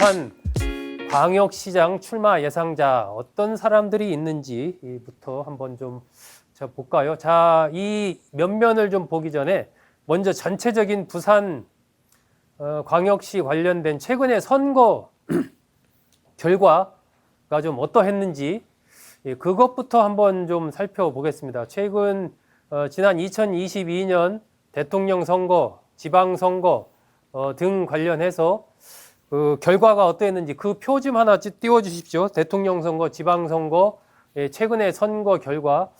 부산 광역시장 출마 예상자 어떤 사람들이 있는지부터 한번 좀 볼까요? 자, 이 면면을 좀 보기 전에 먼저 전체적인 부산 광역시 관련된 최근의 선거 결과가 좀 어떠했는지 그것부터 한번 좀 살펴보겠습니다. 최근 지난 2022년 대통령 선거, 지방선거 등 관련해서 그 결과가 어떠했는지 그 표 좀 하나 띄워주십시오. 대통령 선거, 지방선거, 최근의 선거 결과.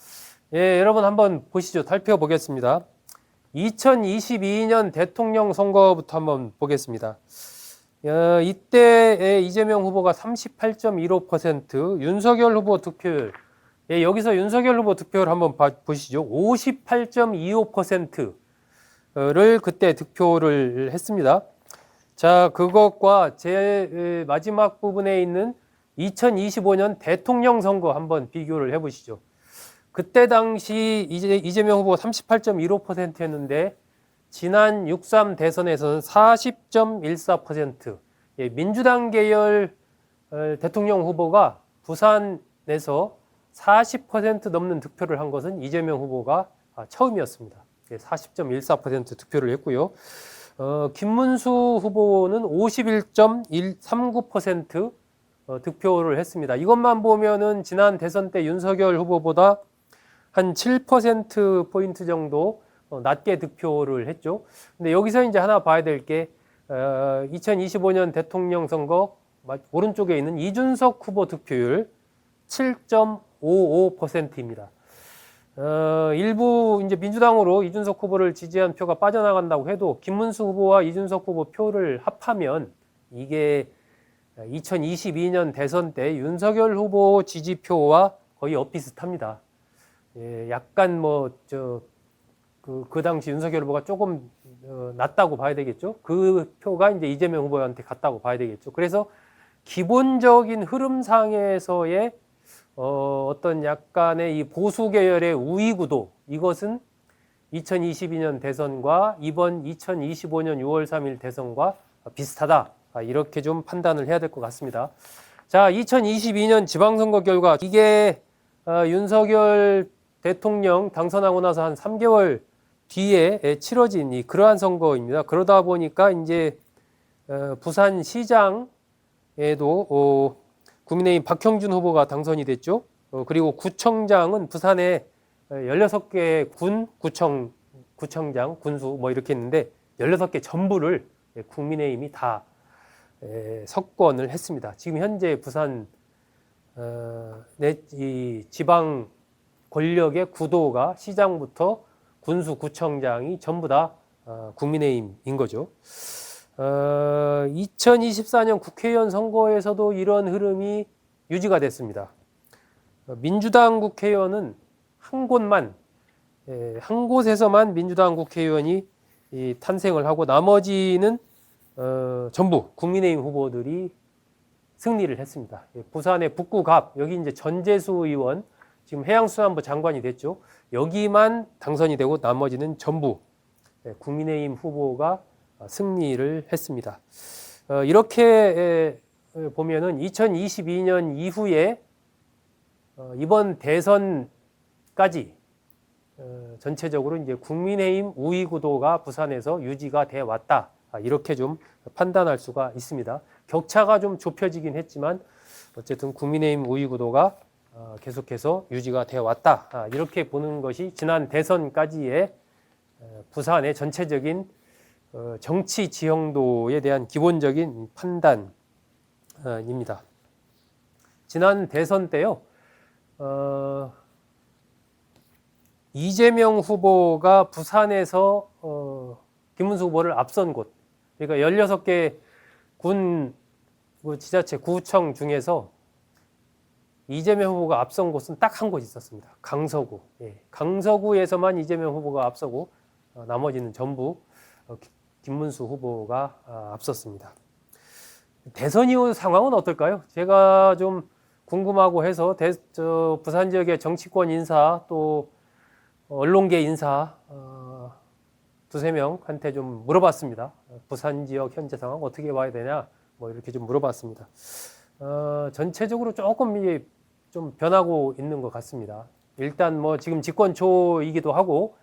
여러분 한번 보시죠. 살펴보겠습니다. 2022년 대통령 선거부터 한번 보겠습니다. 이때 이재명 후보가 38.15%, 윤석열 후보 득표율, 여기서 윤석열 후보 득표율 한번 보시죠. 58.25%를 그때 득표를 했습니다. 자, 그것과 제 마지막 부분에 있는 2025년 대통령 선거 한번 비교를 해보시죠. 그때 당시 이재명 후보 38.15%였는데 지난 6.3 대선에서는 40.14%, 민주당 계열 대통령 후보가 부산에서 40% 넘는 득표를 한 것은 이재명 후보가 처음이었습니다. 40.14% 득표를 했고요. 김문수 후보는 51.139% 득표를 했습니다. 이것만 보면은 지난 대선 때 윤석열 후보보다 한 7%포인트 정도 낮게 득표를 했죠. 근데 여기서 이제 하나 봐야 될 게 2025년 대통령 선거 오른쪽에 있는 이준석 후보 득표율 7.55%입니다. 일부 이제 민주당으로 이준석 후보를 지지한 표가 빠져나간다고 해도 김문수 후보와 이준석 후보 표를 합하면 이게 2022년 대선 때 윤석열 후보 지지표와 거의 엇비슷합니다. 약간 그 당시 윤석열 후보가 조금 낮다고 봐야 되겠죠. 그 표가 이제 이재명 후보한테 갔다고 봐야 되겠죠. 그래서 기본적인 흐름상에서의 어떤 약간의 이 보수 계열의 우위 구도, 이것은 2022년 대선과 이번 2025년 6월 3일 대선과 비슷하다. 이렇게 좀 판단을 해야 될 것 같습니다. 자, 2022년 지방선거 결과, 이게 윤석열 대통령 당선하고 나서 한 3개월 뒤에 치러진 그러한 선거입니다. 그러다 보니까 이제 부산시장에도 국민의힘 박형준 후보가 당선이 됐죠. 그리고 구청장은 부산에 16개 군 구청장, 군수 이렇게 했는데 16개 전부를 국민의힘이 다 석권을 했습니다. 지금 현재 부산 이 지방 권력의 구도가 시장부터 군수 구청장이 전부 다 국민의힘인 거죠. 2024년 국회의원 선거에서도 이런 흐름이 유지가 됐습니다. 민주당 국회의원은 한 곳에서만 민주당 국회의원이 탄생을 하고 나머지는 전부 국민의힘 후보들이 승리를 했습니다. 부산의 북구갑, 여기 이제 전재수 의원, 지금 해양수산부 장관이 됐죠. 여기만 당선이 되고 나머지는 전부 국민의힘 후보가 승리를 했습니다. 이렇게 보면은 2022년 이후에 이번 대선까지 전체적으로 이제 국민의힘 우위 구도가 부산에서 유지가 돼 왔다. 이렇게 좀 판단할 수가 있습니다. 격차가 좀 좁혀지긴 했지만 어쨌든 국민의힘 우위 구도가 계속해서 유지가 되어 왔다. 이렇게 보는 것이 지난 대선까지의 부산의 전체적인 정치 지형도에 대한 기본적인 판단입니다. 지난 대선 때요, 이재명 후보가 부산에서 김문수 후보를 앞선 곳, 그러니까 16개 군 지자체 구청 중에서 이재명 후보가 앞선 곳은 딱 한 곳 있었습니다. 강서구. 강서구에서만 이재명 후보가 앞서고 나머지는 전부 김문수 후보가 앞섰습니다. 대선 이후 상황은 어떨까요? 제가 좀 궁금하고 해서 부산 지역의 정치권 인사 또 언론계 인사 두세 명한테 좀 물어봤습니다. 부산 지역 현재 상황 어떻게 봐야 되냐? 뭐 이렇게 좀 물어봤습니다. 전체적으로 조금 이게 좀 변하고 있는 것 같습니다. 일단 뭐 지금 집권 초이기도 하고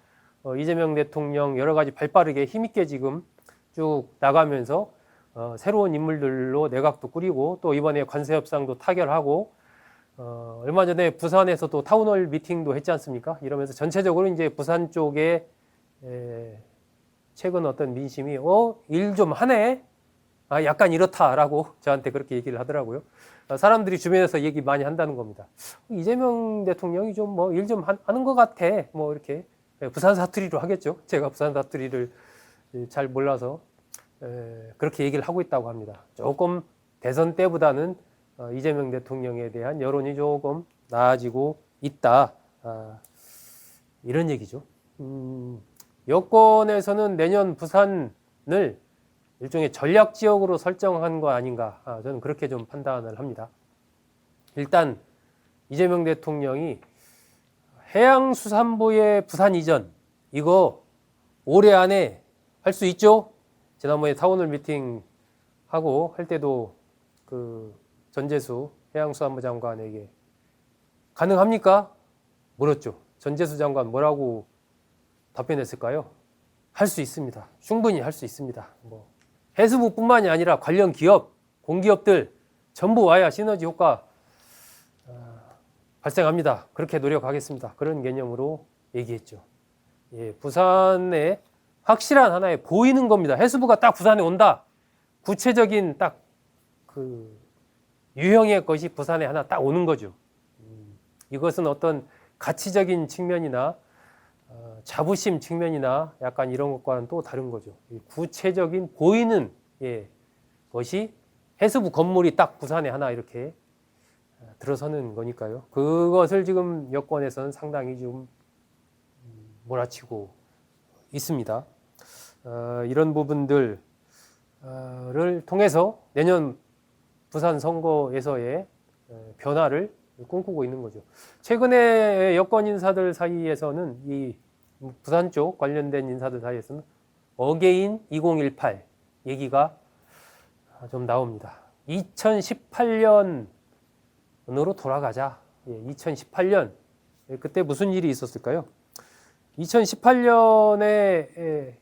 이재명 대통령 여러 가지 발빠르게 힘있게 지금 쭉 나가면서 새로운 인물들로 내각도 꾸리고 또 이번에 관세 협상도 타결하고 얼마 전에 부산에서도 타운홀 미팅도 했지 않습니까? 이러면서 전체적으로 이제 부산 쪽에 최근 어떤 민심이 일 좀 하네? 약간 이렇다라고 저한테 그렇게 얘기를 하더라고요. 사람들이 주변에서 얘기 많이 한다는 겁니다. 이재명 대통령이 좀 뭐 일 좀 하는 것 같아. 뭐 이렇게 부산 사투리로 하겠죠. 제가 부산 사투리를 잘 몰라서 그렇게 얘기를 하고 있다고 합니다. 조금 대선 때보다는 이재명 대통령에 대한 여론이 조금 나아지고 있다. 이런 얘기죠. 여권에서는 내년 부산을 일종의 전략 지역으로 설정한 거 아닌가, 저는 그렇게 좀 판단을 합니다. 일단 이재명 대통령이 해양수산부의 부산 이전 이거 올해 안에 할 수 있죠? 지난번에 타운홀 미팅 하고 할 때도 그 전재수 해양수산부 장관에게 가능합니까? 물었죠. 전재수 장관 뭐라고 답변했을까요? 할 수 있습니다. 충분히 할 수 있습니다. 뭐 해수부뿐만이 아니라 관련 기업, 공기업들 전부 와야 시너지 효과 발생합니다. 그렇게 노력하겠습니다. 그런 개념으로 얘기했죠. 예, 부산에 확실한 하나의 보이는 겁니다. 해수부가 딱 부산에 온다. 구체적인 딱 그 유형의 것이 부산에 하나 딱 오는 거죠. 이것은 어떤 가치적인 측면이나 자부심 측면이나 약간 이런 것과는 또 다른 거죠. 구체적인 보이는 것이 해수부 건물이 딱 부산에 하나 이렇게 들어서는 거니까요. 그것을 지금 여권에서는 상당히 좀 몰아치고 있습니다. 이런 부분들을 통해서 내년 부산 선거에서의 변화를 꿈꾸고 있는 거죠. 최근에 여권 인사들 사이에서는 이 부산 쪽 관련된 인사들 사이에서는 어게인 2018 얘기가 좀 나옵니다. 2018년으로 돌아가자. 2018년 그때 무슨 일이 있었을까요? 2017년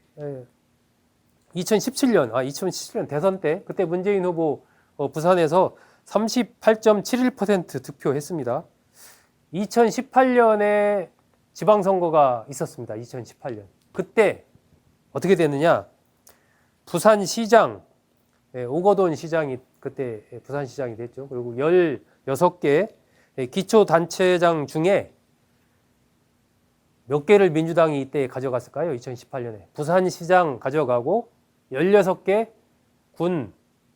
2017년 대선 때 그때 문재인 후보 부산에서 38.71% 득표했습니다. 2018년에 지방선거가 있었습니다. 2018년. 그때 어떻게 됐느냐? 부산시장, 오거돈 시장이 그때 부산시장이 됐죠. 그리고 16개 기초단체장 중에 몇 개를 민주당이 이때 가져갔을까요? 2018년에. 부산시장 가져가고 16개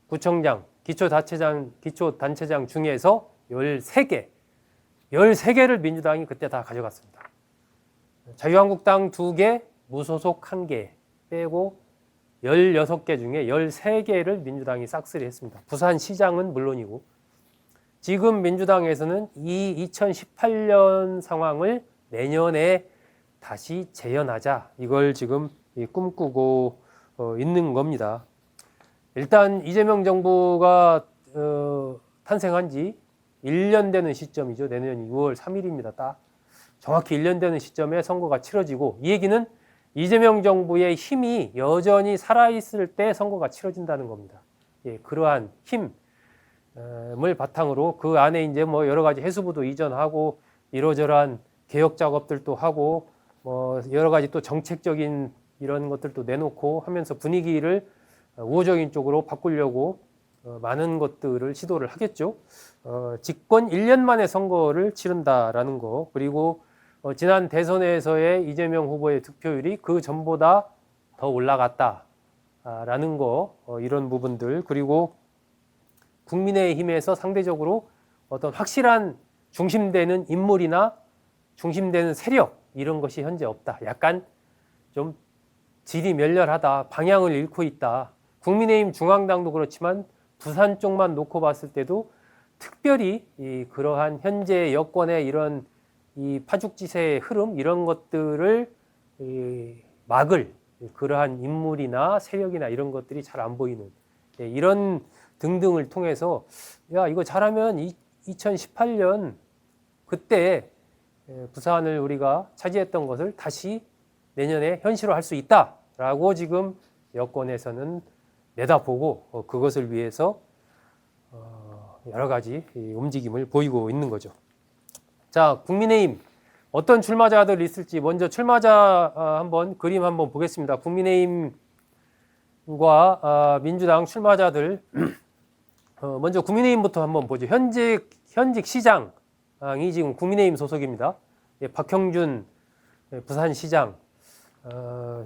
구청장, 기초단체장 중에서 13개를 민주당이 그때 다 가져갔습니다. 자유한국당 2개, 무소속 1개 빼고 16개 중에 13개를 민주당이 싹쓸이 했습니다. 부산시장은 물론이고 지금 민주당에서는 이 2018년 상황을 내년에 다시 재현하자 이걸 지금 꿈꾸고 있는 겁니다. 일단 이재명 정부가 탄생한 지 1년 되는 시점이죠. 내년 6월 3일입니다. 딱 정확히 1년 되는 시점에 선거가 치러지고 이 얘기는 이재명 정부의 힘이 여전히 살아있을 때 선거가 치러진다는 겁니다. 그러한 힘을 바탕으로 그 안에 이제 뭐 여러 가지 해수부도 이전하고 이러저러한 개혁 작업들도 하고 뭐 여러 가지 또 정책적인 이런 것들도 내놓고 하면서 분위기를 우호적인 쪽으로 바꾸려고 많은 것들을 시도를 하겠죠. 집권 1년 만에 선거를 치른다라는 거 그리고 지난 대선에서의 이재명 후보의 득표율이 그 전보다 더 올라갔다라는 거 이런 부분들 그리고 국민의힘에서 상대적으로 어떤 확실한 중심되는 인물이나 중심되는 세력 이런 것이 현재 없다. 약간 좀 질이 멸렬하다. 방향을 잃고 있다. 국민의힘 중앙당도 그렇지만 부산 쪽만 놓고 봤을 때도 특별히 그러한 현재 여권의 이런 이 파죽지세의 흐름 이런 것들을 막을 그러한 인물이나 세력이나 이런 것들이 잘 안 보이는 이런 등등을 통해서 야, 이거 잘하면 2018년 그때 부산을 우리가 차지했던 것을 다시 내년에 현실화할 수 있다라고 지금 여권에서는 내다보고 그것을 위해서 여러 가지 움직임을 보이고 있는 거죠. 자, 국민의힘 어떤 출마자들 있을지 먼저 출마자 한번 그림 한번 보겠습니다. 국민의힘과 민주당 출마자들 먼저 국민의힘부터 한번 보죠. 현직 시장이 지금 국민의힘 소속입니다. 박형준 부산시장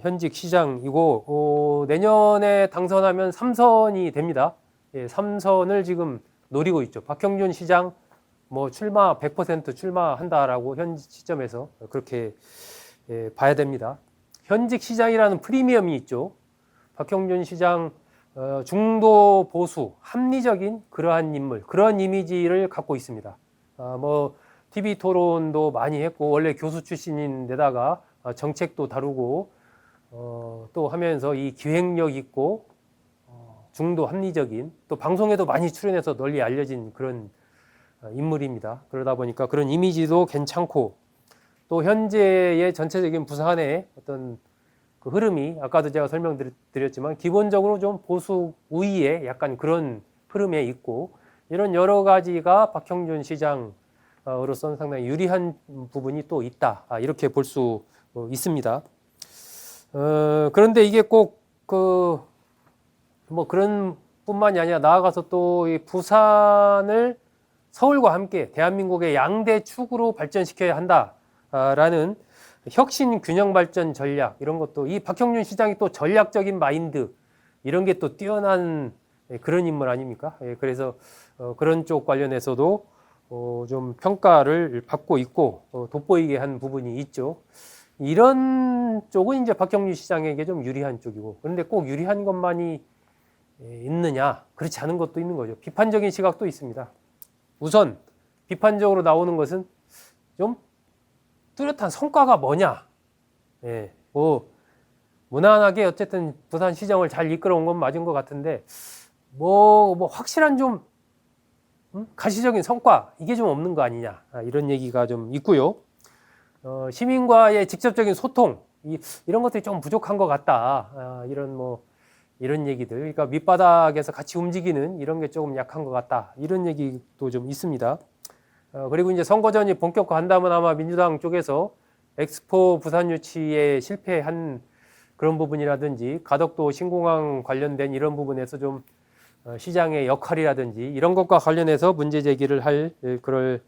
현직 시장이고 내년에 당선하면 3선이 됩니다. 3선을 지금 노리고 있죠. 박형준 시장 뭐 출마 100% 출마한다라고 현 시점에서 그렇게 봐야 됩니다. 현직 시장이라는 프리미엄이 있죠. 박형준 시장 중도 보수 합리적인 그러한 인물, 그런 이미지를 갖고 있습니다. 뭐 TV 토론도 많이 했고 원래 교수 출신인데다가 정책도 다루고 또 하면서 이 기획력 있고 중도 합리적인 또 방송에도 많이 출연해서 널리 알려진 그런 인물입니다. 그러다 보니까 그런 이미지도 괜찮고 또 현재의 전체적인 부산의 어떤 그 흐름이 아까도 제가 설명드렸지만 기본적으로 좀 보수 우위에 약간 그런 흐름에 있고 이런 여러 가지가 박형준 시장으로서는 상당히 유리한 부분이 또 있다. 이렇게 볼 수 있습니다. 그런데 이게 꼭 뭐 그런 뿐만이 아니라 나아가서 또 이 부산을 서울과 함께 대한민국의 양대 축으로 발전시켜야 한다라는 혁신 균형 발전 전략 이런 것도 이 박형준 시장이 또 전략적인 마인드 이런 게 또 뛰어난 그런 인물 아닙니까? 그래서 그런 쪽 관련해서도 좀 평가를 받고 있고 돋보이게 한 부분이 있죠. 이런 쪽은 이제 박형준 시장에게 좀 유리한 쪽이고 그런데 꼭 유리한 것만이 있느냐? 그렇지 않은 것도 있는 거죠. 비판적인 시각도 있습니다. 우선 비판적으로 나오는 것은 좀 뚜렷한 성과가 뭐냐? 뭐 무난하게 어쨌든 부산 시정을 잘 이끌어온 건 맞은 것 같은데 뭐 확실한 좀 가시적인 성과 이게 좀 없는 거 아니냐? 이런 얘기가 좀 있고요. 시민과의 직접적인 소통 이런 것들이 좀 부족한 것 같다. 이런 얘기들, 그러니까 밑바닥에서 같이 움직이는 이런 게 조금 약한 것 같다. 이런 얘기도 좀 있습니다. 그리고 이제 선거전이 본격화한다면 아마 민주당 쪽에서 엑스포 부산 유치에 실패한 그런 부분이라든지 가덕도 신공항 관련된 이런 부분에서 좀 시장의 역할이라든지 이런 것과 관련해서 문제 제기를 할 그럴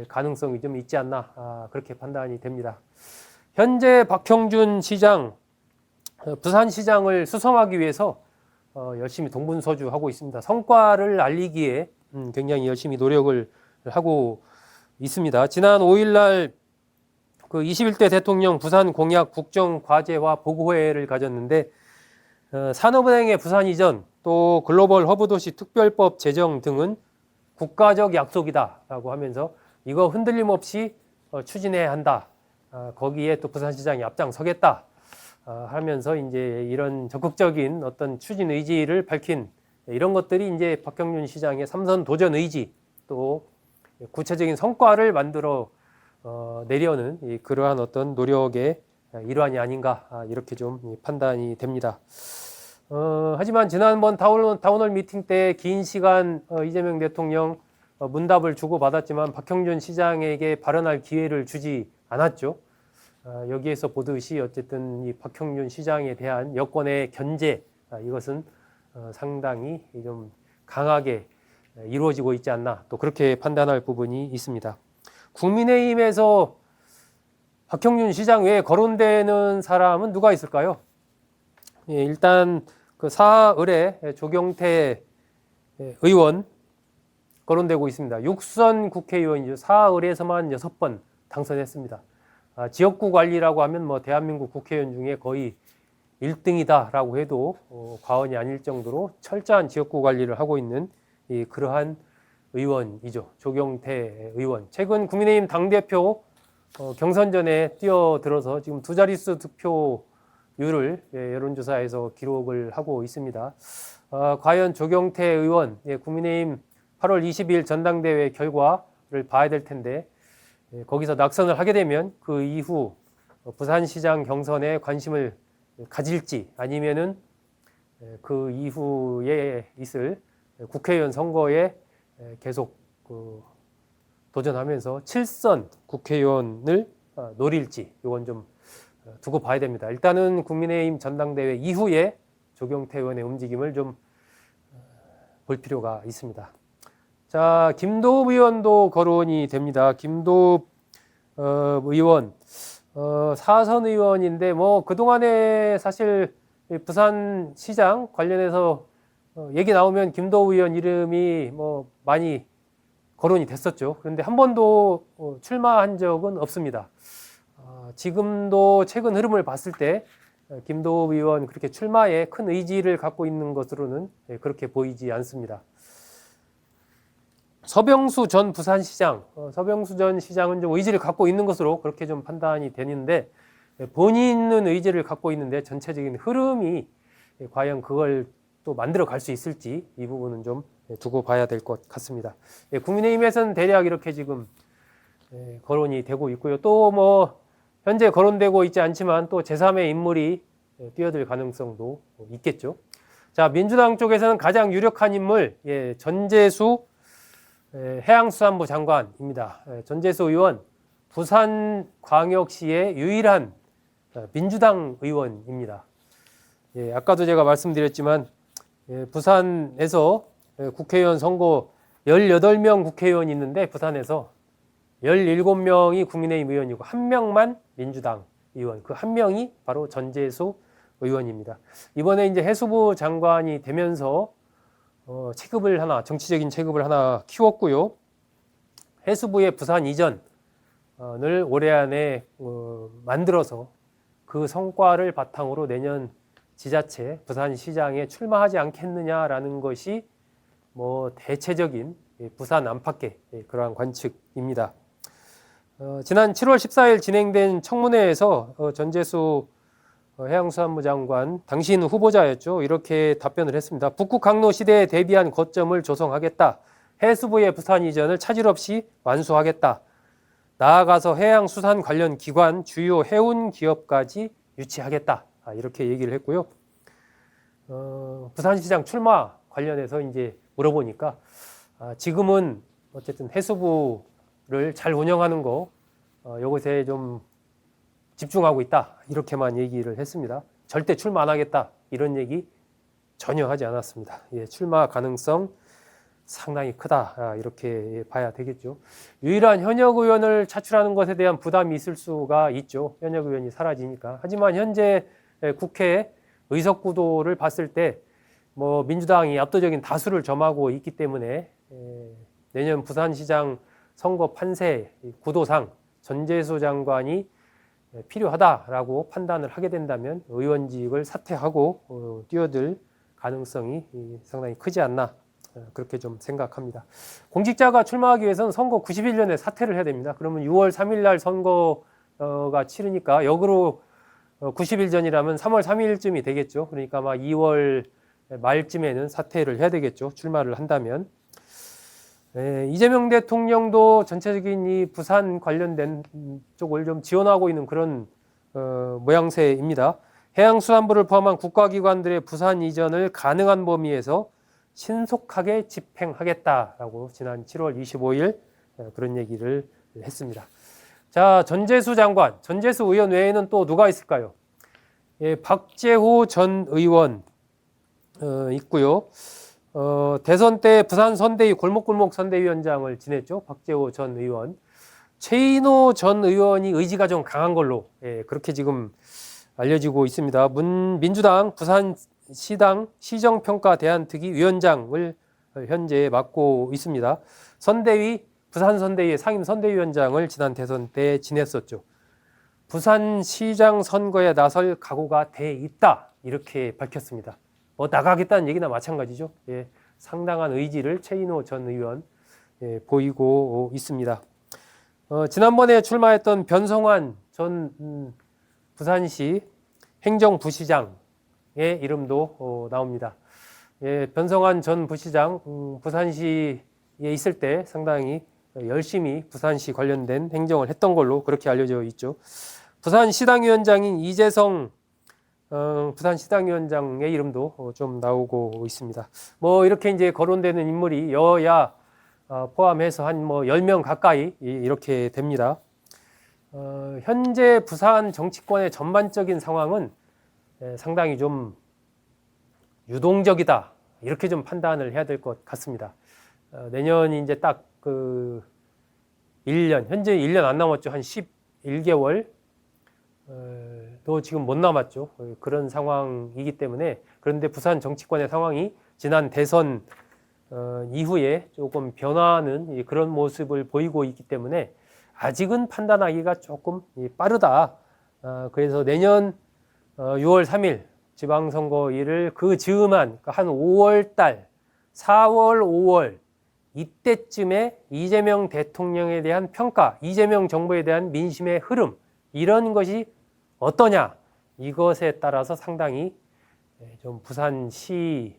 가능성이 좀 있지 않나 그렇게 판단이 됩니다. 현재 박형준 시장 부산시장을 수성하기 위해서 열심히 동분서주하고 있습니다. 성과를 알리기에 굉장히 열심히 노력을 하고 있습니다. 지난 5일날 그 21대 대통령 부산 공약 국정과제와 보고회를 가졌는데 산업은행의 부산 이전 또 글로벌 허브도시 특별법 제정 등은 국가적 약속이다라고 하면서 이거 흔들림 없이 추진해야 한다. 거기에 또 부산시장이 앞장서겠다. 하면서 이제 이런 적극적인 어떤 추진 의지를 밝힌 이런 것들이 이제 박형준 시장의 3선 도전 의지 또 구체적인 성과를 만들어 내려는 그러한 어떤 노력의 일환이 아닌가 이렇게 좀 판단이 됩니다. 하지만 지난번 타운홀 미팅 때 긴 시간 이재명 대통령 문답을 주고받았지만 박형준 시장에게 발언할 기회를 주지 않았죠. 여기에서 보듯이 어쨌든 이 박형준 시장에 대한 여권의 견제 이것은 상당히 좀 강하게 이루어지고 있지 않나 또 그렇게 판단할 부분이 있습니다. 국민의힘에서 박형준 시장 외에 거론되는 사람은 누가 있을까요? 일단 그 사을에 조경태 의원 거론되고 있습니다. 6선 국회의원이죠. 사을에서만 6번 당선했습니다. 지역구 관리라고 하면 뭐 대한민국 국회의원 중에 거의 1등이다라고 해도 과언이 아닐 정도로 철저한 지역구 관리를 하고 있는 그러한 의원이죠. 조경태 의원. 최근 국민의힘 당대표 경선전에 뛰어들어서 지금 두 자릿수 득표 여론조사에서 기록을 하고 있습니다. 과연 조경태 의원, 국민의힘 8월 22일 전당대회 결과를 봐야 될 텐데 거기서 낙선을 하게 되면 그 이후 부산시장 경선에 관심을 가질지 아니면은 그 이후에 있을 국회의원 선거에 계속 도전하면서 7선 국회의원을 노릴지 이건 좀 두고 봐야 됩니다. 일단은 국민의힘 전당대회 이후에 조경태 의원의 움직임을 좀 볼 필요가 있습니다. 자, 김도읍 의원도 거론이 됩니다. 김도읍 의원, 사선 의원인데 뭐 그동안에 사실 부산시장 관련해서 얘기 나오면 김도읍 의원 이름이 뭐 많이 거론이 됐었죠. 그런데 한 번도 출마한 적은 없습니다. 지금도 최근 흐름을 봤을 때 김도읍 의원 그렇게 출마에 큰 의지를 갖고 있는 것으로는 그렇게 보이지 않습니다. 서병수 전 부산시장, 서병수 전 시장은 좀 의지를 갖고 있는 것으로 그렇게 좀 판단이 되는데 본인은 의지를 갖고 있는데 전체적인 흐름이 과연 그걸 또 만들어 갈 수 있을지 이 부분은 좀 두고 봐야 될 것 같습니다. 국민의힘에서는 대략 이렇게 지금 거론이 되고 있고요. 또 뭐 현재 거론되고 있지 않지만 또 제3의 인물이 뛰어들 가능성도 있겠죠. 자, 민주당 쪽에서는 가장 유력한 인물 전재수 해양수산부 장관입니다. 전재수 의원 부산광역시의 유일한 민주당 의원입니다. 아까도 제가 말씀드렸지만 부산에서 국회의원 선거 18명 국회의원이 있는데 부산에서 17명이 국민의힘 의원이고 1명만 민주당 의원, 그 1명이 바로 전재수 의원입니다. 이번에 이제 해수부 장관이 되면서 체급을 하나, 정치적인 체급을 하나 키웠고요. 해수부의 부산 이전을 올해 안에 만들어서 그 성과를 바탕으로 내년 지자체 부산시장에 출마하지 않겠느냐라는 것이 뭐 대체적인 부산 안팎의 그러한 관측입니다. 지난 7월 14일 진행된 청문회에서 전재수 해양수산부 장관, 당신 후보자였죠. 이렇게 답변을 했습니다. 북극 강로 시대에 대비한 거점을 조성하겠다. 해수부의 부산 이전을 차질 없이 완수하겠다. 나아가서 해양수산 관련 기관, 주요 해운 기업까지 유치하겠다. 이렇게 얘기를 했고요. 부산시장 출마 관련해서 이제 물어보니까 지금은 어쨌든 해수부를 잘 운영하는 거 이것에 좀 집중하고 있다 이렇게만 얘기를 했습니다. 절대 출마 안 하겠다 이런 얘기 전혀 하지 않았습니다. 출마 가능성 상당히 크다 이렇게 봐야 되겠죠. 유일한 현역 의원을 차출하는 것에 대한 부담이 있을 수가 있죠. 현역 의원이 사라지니까. 하지만 현재 국회 의석 구도를 봤을 때 뭐 민주당이 압도적인 다수를 점하고 있기 때문에 내년 부산시장 선거 판세 구도상 전재수 장관이 필요하다라고 판단을 하게 된다면 의원직을 사퇴하고 뛰어들 가능성이 상당히 크지 않나 그렇게 좀 생각합니다. 공직자가 출마하기 위해서는 선거 90일 전에 사퇴를 해야 됩니다. 그러면 6월 3일 날 선거가 치르니까 역으로 90일 전이라면 3월 3일쯤이 되겠죠. 그러니까 아마 2월 말쯤에는 사퇴를 해야 되겠죠. 출마를 한다면. 이재명 대통령도 전체적인 이 부산 관련된 쪽을 좀 지원하고 있는 그런 모양새입니다. 해양수산부를 포함한 국가기관들의 부산 이전을 가능한 범위에서 신속하게 집행하겠다라고 지난 7월 25일 그런 얘기를 했습니다. 자, 전재수 장관, 전재수 의원 외에는 또 누가 있을까요? 박재호 전 의원 있고요. 대선 때 부산 선대위 골목골목 선대위원장을 지냈죠. 박재호 전 의원. 최인호 전 의원이 의지가 좀 강한 걸로 그렇게 지금 알려지고 있습니다. 민주당 부산시당 시정평가 대안특위 위원장을 현재 맡고 있습니다. 선대위 부산 선대위의 상임 선대위원장을 지난 대선 때 지냈었죠. 부산시장 선거에 나설 각오가 돼 있다 이렇게 밝혔습니다. 뭐 나가겠다는 얘기나 마찬가지죠. 상당한 의지를 최인호 전 의원 보이고 있습니다. 지난번에 출마했던 변성환 전 부산시 행정부시장의 이름도 나옵니다. 예, 변성환 전 부시장 부산시에 있을 때 상당히 열심히 부산시 관련된 행정을 했던 걸로 그렇게 알려져 있죠. 부산시당위원장인 이재성 부산시당위원장의 이름도 좀 나오고 있습니다. 뭐 이렇게 이제 거론되는 인물이 여야 포함해서 한 뭐 10명 가까이 이렇게 됩니다. 현재 부산 정치권의 전반적인 상황은 상당히 좀 유동적이다. 이렇게 좀 판단을 해야 될 것 같습니다. 내년이 이제 딱 그 1년, 현재 1년 안 남았죠. 한 11개월 또 지금 못 남았죠. 그런 상황이기 때문에, 그런데 부산 정치권의 상황이 지난 대선 이후에 조금 변화하는 그런 모습을 보이고 있기 때문에 아직은 판단하기가 조금 빠르다. 그래서 내년 6월 3일 지방선거일을 그 즈음한 한 5월 달, 4월, 5월 이때쯤에 이재명 대통령에 대한 평가, 이재명 정부에 대한 민심의 흐름, 이런 것이 어떠냐, 이것에 따라서 상당히 좀 부산시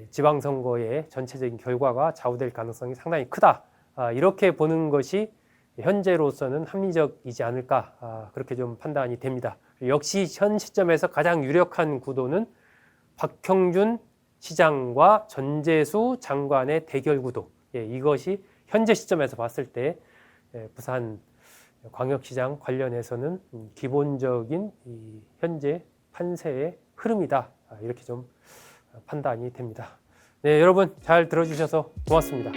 지방선거의 전체적인 결과가 좌우될 가능성이 상당히 크다. 이렇게 보는 것이 현재로서는 합리적이지 않을까, 그렇게 좀 판단이 됩니다. 역시 현 시점에서 가장 유력한 구도는 박형준 시장과 전재수 장관의 대결 구도. 이것이 현재 시점에서 봤을 때 부산 광역시장 관련해서는 기본적인 현재 판세의 흐름이다. 이렇게 좀 판단이 됩니다. 네, 여러분 잘 들어주셔서 고맙습니다.